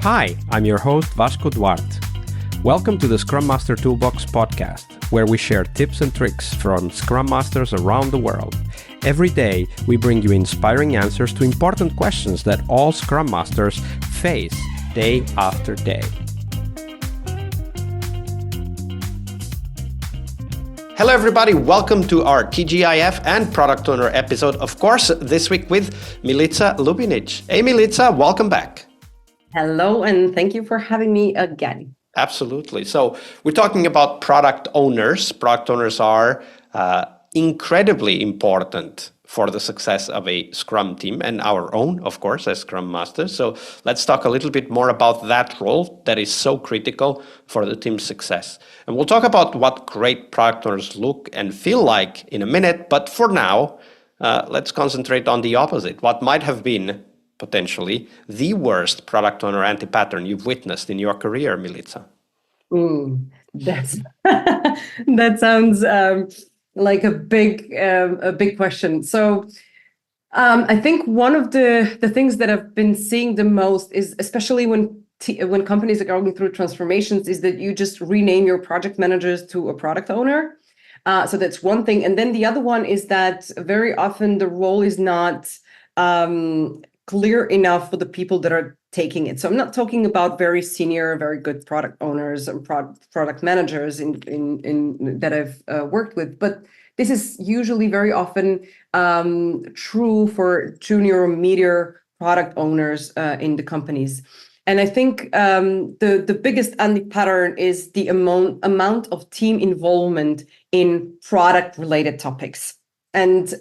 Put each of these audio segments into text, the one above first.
Hi, I'm your host Vasco Duarte. Welcome to the Scrum Master Toolbox podcast, where we share tips and tricks from Scrum Masters around the world. Every day, we bring you inspiring answers to important questions that all Scrum Masters face day after day. Hello everybody, welcome to our TGIF and Product Owner episode, of course, this week with Milica Lubinic. Hey Milica, welcome back. Hello, and thank you for having me again. Absolutely. So we're talking about product owners. Product owners are incredibly important for the success of a Scrum team and our own, of course, as Scrum Masters. So let's talk a little bit more about that role that is so critical for the team's success. And we'll talk about what great product owners look and feel like in a minute. But for now, let's concentrate on the opposite. What might have been potentially the worst product owner anti-pattern you've witnessed in your career, Milica? That's that sounds like a big question. So I think one of the things that I've been seeing the most is, especially when companies are going through transformations, is that you just rename your project managers to a product owner. So that's one thing. And then the other one is that very often the role is not clear enough for the people that are taking it. So I'm not talking about very senior, very good product owners and product managers in that I've worked with, but this is usually very often true for junior or media product owners in the companies. And I think the biggest anti-pattern is the amount of team involvement in product-related topics. And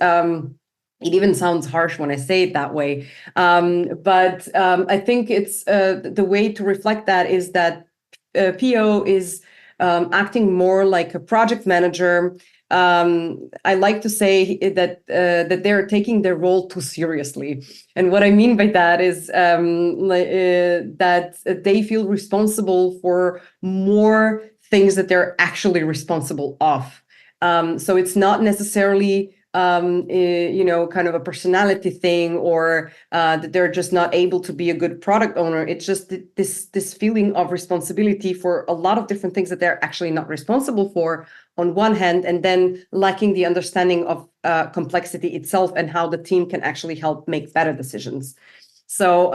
it even sounds harsh when I say it that way. But I think it's the way to reflect that is that PO is acting more like a project manager. I like to say that they're taking their role too seriously. And what I mean by that is that they feel responsible for more things that they're actually responsible of. So it's not necessarily kind of a personality thing, or that they're just not able to be a good product owner. It's just this feeling of responsibility for a lot of different things that they're actually not responsible for on one hand, and then lacking the understanding of complexity itself and how the team can actually help make better decisions. So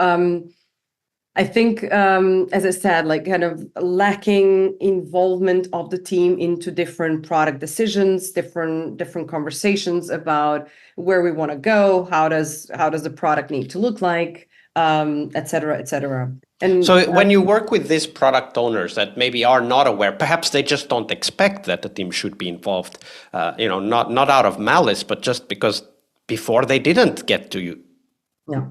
I think, as I said, like kind of lacking involvement of the team into different product decisions, different conversations about where we want to go, how does the product need to look like, et cetera, et cetera. And so when you work with these product owners that maybe are not aware, perhaps they just don't expect that the team should be involved, not out of malice, but just because before they didn't get to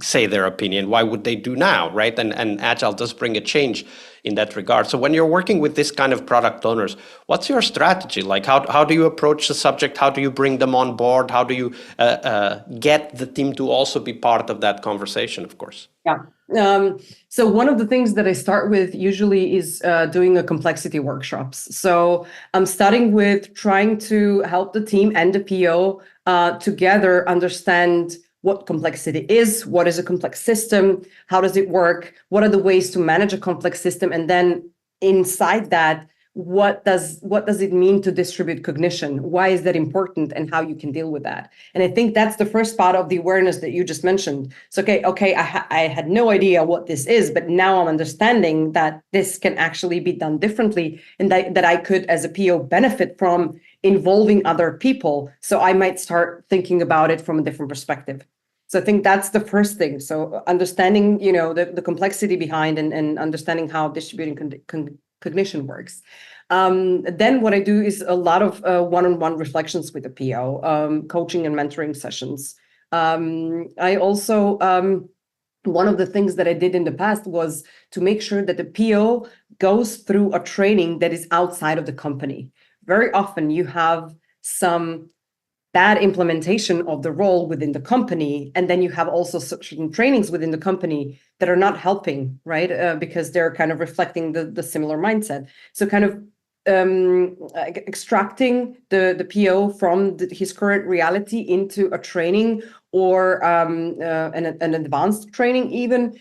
say their opinion, why would they do now, right? And Agile does bring a change in that regard. So when you're working with this kind of product owners, what's your strategy? Like how do you approach the subject? How do you bring them on board? How do you get the team to also be part of that conversation, of course? Yeah. So one of the things that I start with usually is doing a complexity workshops. So I'm starting with trying to help the team and the PO together understand what complexity is, what is a complex system, how does it work, what are the ways to manage a complex system, and then inside that, what does it mean to distribute cognition? Why is that important, and how you can deal with that? And I think that's the first part of the awareness that you just mentioned. So okay, I had no idea what this is, but now I'm understanding that this can actually be done differently, and that I could, as a PO, benefit from involving other people. So I might start thinking about it from a different perspective. So I think that's the first thing. So understanding, the complexity behind and understanding how distributing cognition works. Then what I do is a lot of one-on-one reflections with the PO, coaching and mentoring sessions. I also, one of the things that I did in the past was to make sure that the PO goes through a training that is outside of the company. Very often you have some bad implementation of the role within the company, and then you have also certain trainings within the company that are not helping, right? Because they're kind of reflecting the similar mindset. So kind of extracting the PO from his current reality into a training or an advanced training even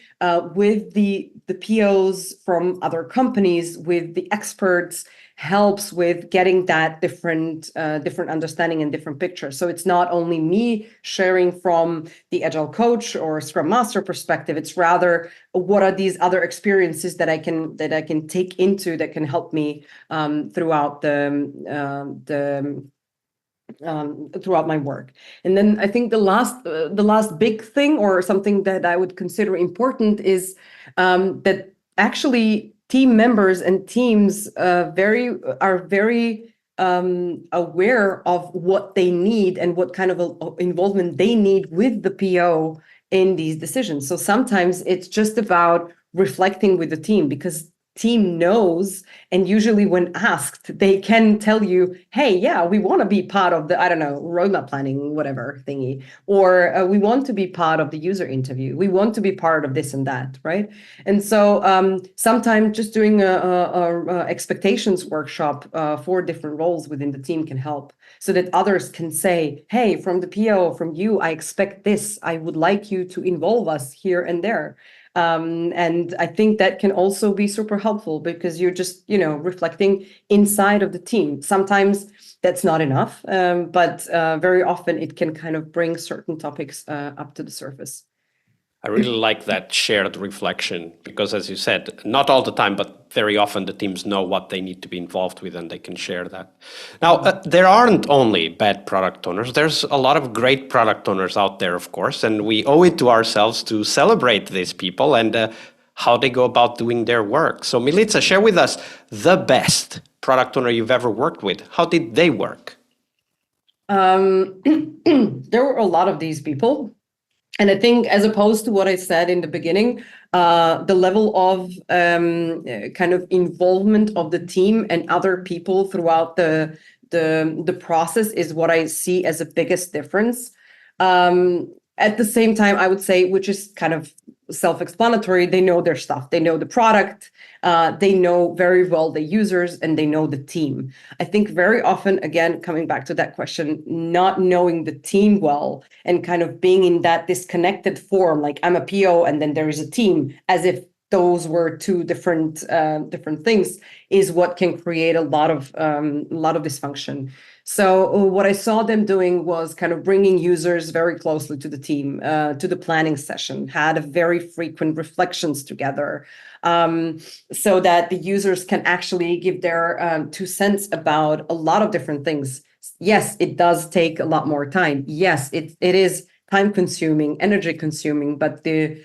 with the POs from other companies, with the experts, helps with getting that different understanding and different picture. So it's not only me sharing from the Agile coach or Scrum Master perspective, it's rather what are these other experiences that I can take into that can help me throughout throughout my work. And then I think the last big thing, or something that I would consider important, is that actually team members and teams are very aware of what they need and what kind of involvement they need with the PO in these decisions. So sometimes it's just about reflecting with the team, because team knows, and usually when asked, they can tell you, hey, yeah, we want to be part of the, I don't know, roadmap planning, whatever thingy, or we want to be part of the user interview. We want to be part of this and that, right? And so sometimes just doing a expectations workshop for different roles within the team can help, so that others can say, hey, from the PO, from you, I expect this. I would like you to involve us here and there. And I think that can also be super helpful, because you're just, reflecting inside of the team. Sometimes that's not enough, but very often it can kind of bring certain topics up to the surface. I really like that shared reflection, because, as you said, not all the time, but very often the teams know what they need to be involved with, and they can share that. Now, there aren't only bad product owners. There's a lot of great product owners out there, of course, and we owe it to ourselves to celebrate these people and how they go about doing their work. So, Milica, share with us the best product owner you've ever worked with. How did they work? There were a lot of these people. And I think, as opposed to what I said in the beginning, the level of kind of involvement of the team and other people throughout the process is what I see as the biggest difference. At the same time, I would say, which is kind of self-explanatory, they know their stuff. They know the product. They know very well the users, and they know the team. I think very often, again, coming back to that question, not knowing the team well and kind of being in that disconnected form, like I'm a PO and then there is a team, as if those were two different things, is what can create a lot of dysfunction. So what I saw them doing was kind of bringing users very closely to the team, to the planning session, had a very frequent reflections together, so that the users can actually give their 2 cents about a lot of different things. Yes, it does take a lot more time. Yes, it is time consuming, energy consuming, but the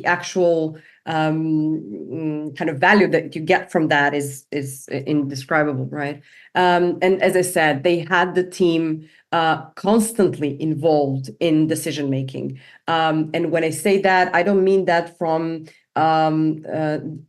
actual kind of value that you get from that is indescribable, right? And as I said, they had the team constantly involved in decision making. And when I say that, I don't mean that from so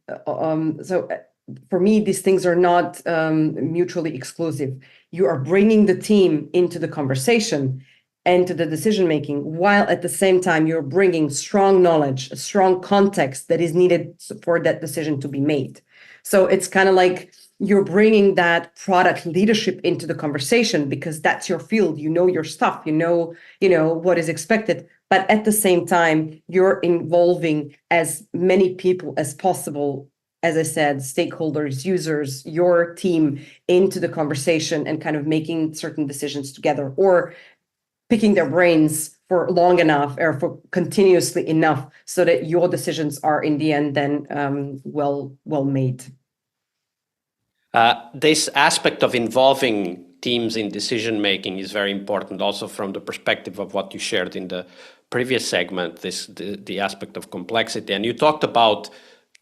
for me, these things are not mutually exclusive. You are bringing the team into the conversation and to the decision making, while at the same time you're bringing strong knowledge, a strong context that is needed for that decision to be made. So it's kind of like you're bringing that product leadership into the conversation, because that's your field. You know your stuff. You know what is expected. But at the same time, you're involving as many people as possible, as I said, stakeholders, users, your team, into the conversation and kind of making certain decisions together, or picking their brains for long enough or for continuously enough so that your decisions are in the end then well made. This aspect of involving teams in decision making is very important, also from the perspective of what you shared in the previous segment, the aspect of complexity. And you talked about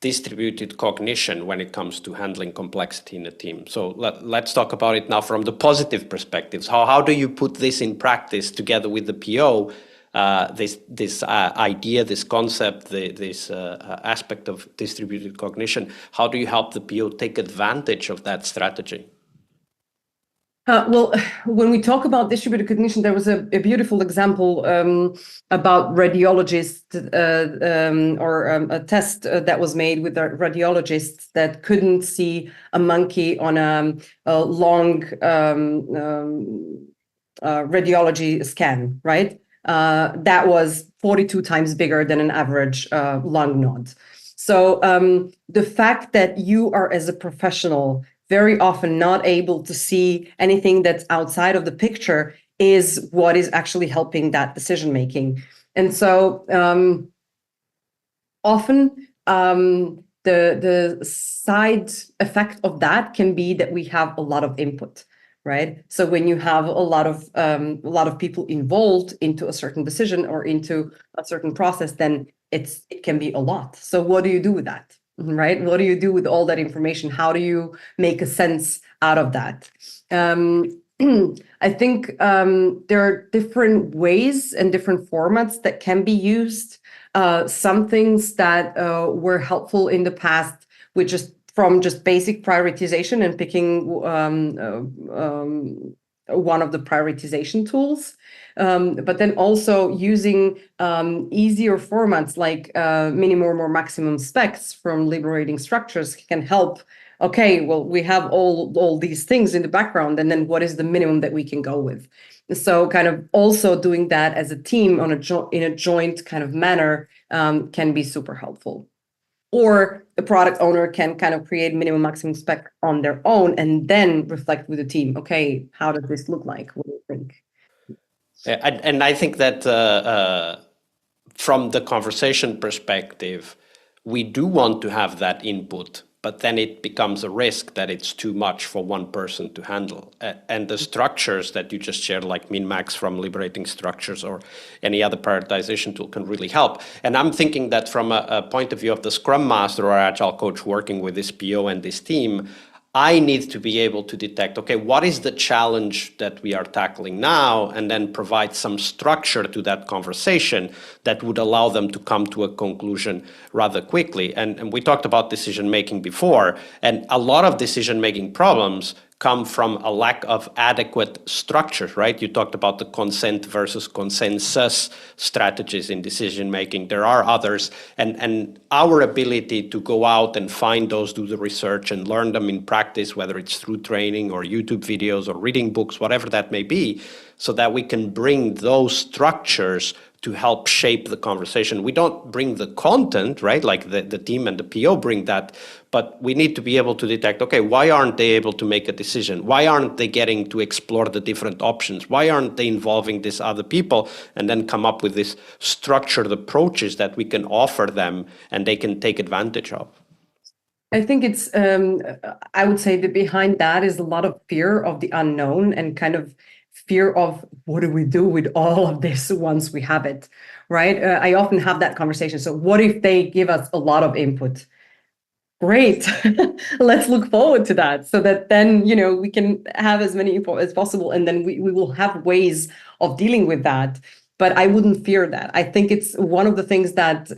distributed cognition when it comes to handling complexity in a team. So let's talk about it now from the positive perspectives. How do you put this in practice together with the PO, this idea, this concept, this aspect of distributed cognition? How do you help the PO take advantage of that strategy? Well, when we talk about distributed cognition, there was a beautiful example about radiologists or a test that was made with radiologists that couldn't see a monkey on a long radiology scan, right? that was 42 times bigger than an average lung node. So the fact that you are, as a professional, very often not able to see anything that's outside of the picture is what is actually helping that decision making. And so often the side effect of that can be that we have a lot of input, right? So when you have a lot of people involved into a certain decision or into a certain process, then it can be a lot. So what do you do with that, right? What do you do with all that information? How do you make a sense out of that? I think there are different ways and different formats that can be used. Some things that were helpful in the past, which is from just basic prioritization and picking one of the prioritization tools, but then also using easier formats like minimum or maximum specs from liberating structures can help. Okay, well, we have all these things in the background, and then what is the minimum that we can go with? So kind of also doing that as a team in a joint kind of manner can be super helpful. Or the product owner can kind of create minimum maximum spec on their own and then reflect with the team. Okay, how does this look like? What do you think? And I think that from the conversation perspective, we do want to have that input, but then it becomes a risk that it's too much for one person to handle. And the structures that you just shared, like min-max from liberating structures or any other prioritization tool, can really help. And I'm thinking that from a point of view of the Scrum Master or Agile coach working with this PO and this team, I need to be able to detect, okay, what is the challenge that we are tackling now, and then provide some structure to that conversation that would allow them to come to a conclusion rather quickly. And we talked about decision-making before, and a lot of decision-making problems come from a lack of adequate structures, right? You talked about the consent versus consensus strategies in decision making. There are others, and our ability to go out and find those, do the research and learn them in practice, whether it's through training or YouTube videos or reading books, whatever that may be, so that we can bring those structures to help shape the conversation. We don't bring the content, right? Like the team and the PO bring that, but we need to be able to detect, okay, why aren't they able to make a decision? Why aren't they getting to explore the different options? Why aren't they involving these other people? And then come up with this structured approaches that we can offer them and they can take advantage of. I think it's, I would say that behind that is a lot of fear of the unknown and kind of fear of what do we do with all of this once we have it, right? I often have that conversation. So what if they give us a lot of input? Great, let's look forward to that so that then, we can have as many info as possible, and then we will have ways of dealing with that. But I wouldn't fear that. I think it's one of the things that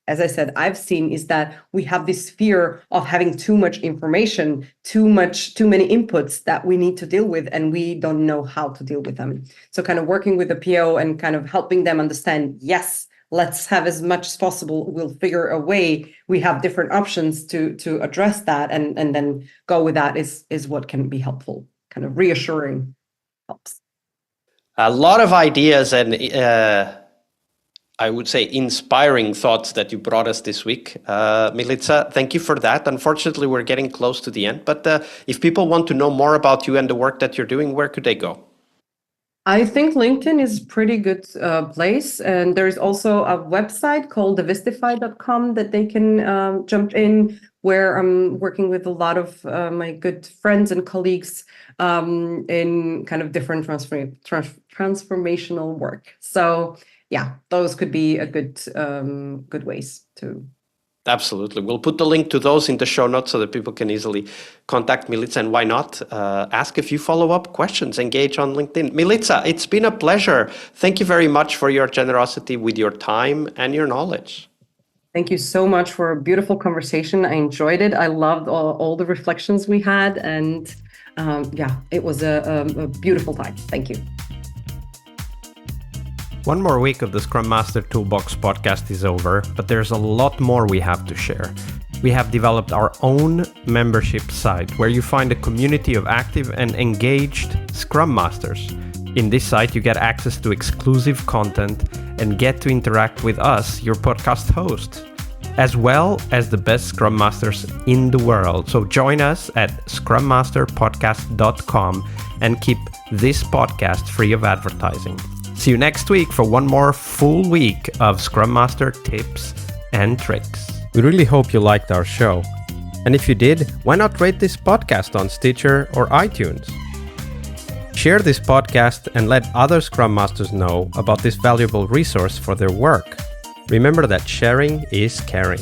as I said, I've seen is that we have this fear of having too much information, too many inputs that we need to deal with, and we don't know how to deal with them. So kind of working with the PO and kind of helping them understand, yes, let's have as much as possible. We'll figure a way. We have different options to address that, and then go with that is what can be helpful. Kind of reassuring helps. A lot of ideas and I would say inspiring thoughts that you brought us this week. Milica, thank you for that. Unfortunately, we're getting close to the end, but if people want to know more about you and the work that you're doing, where could they go? I think LinkedIn is a pretty good place. And there's also a website called thevistify.com that they can jump in, where I'm working with a lot of my good friends and colleagues in kind of different transformational work. So yeah, those could be a good ways to. Absolutely. We'll put the link to those in the show notes so that people can easily contact Milica, and why not ask a few follow-up questions, engage on LinkedIn. Milica, it's been a pleasure. Thank you very much for your generosity with your time and your knowledge. Thank you so much for a beautiful conversation. I enjoyed it. I loved all the reflections we had, and it was a beautiful time. Thank you. One more week of the Scrum Master Toolbox podcast is over, but there's a lot more we have to share. We have developed our own membership site where you find a community of active and engaged Scrum Masters. In this site, you get access to exclusive content and get to interact with us, your podcast hosts, as well as the best Scrum Masters in the world. So join us at scrummasterpodcast.com and keep this podcast free of advertising. See you next week for one more full week of Scrum Master tips and tricks. We really hope you liked our show. And if you did, why not rate this podcast on Stitcher or iTunes? Share this podcast and let other Scrum Masters know about this valuable resource for their work. Remember that sharing is caring.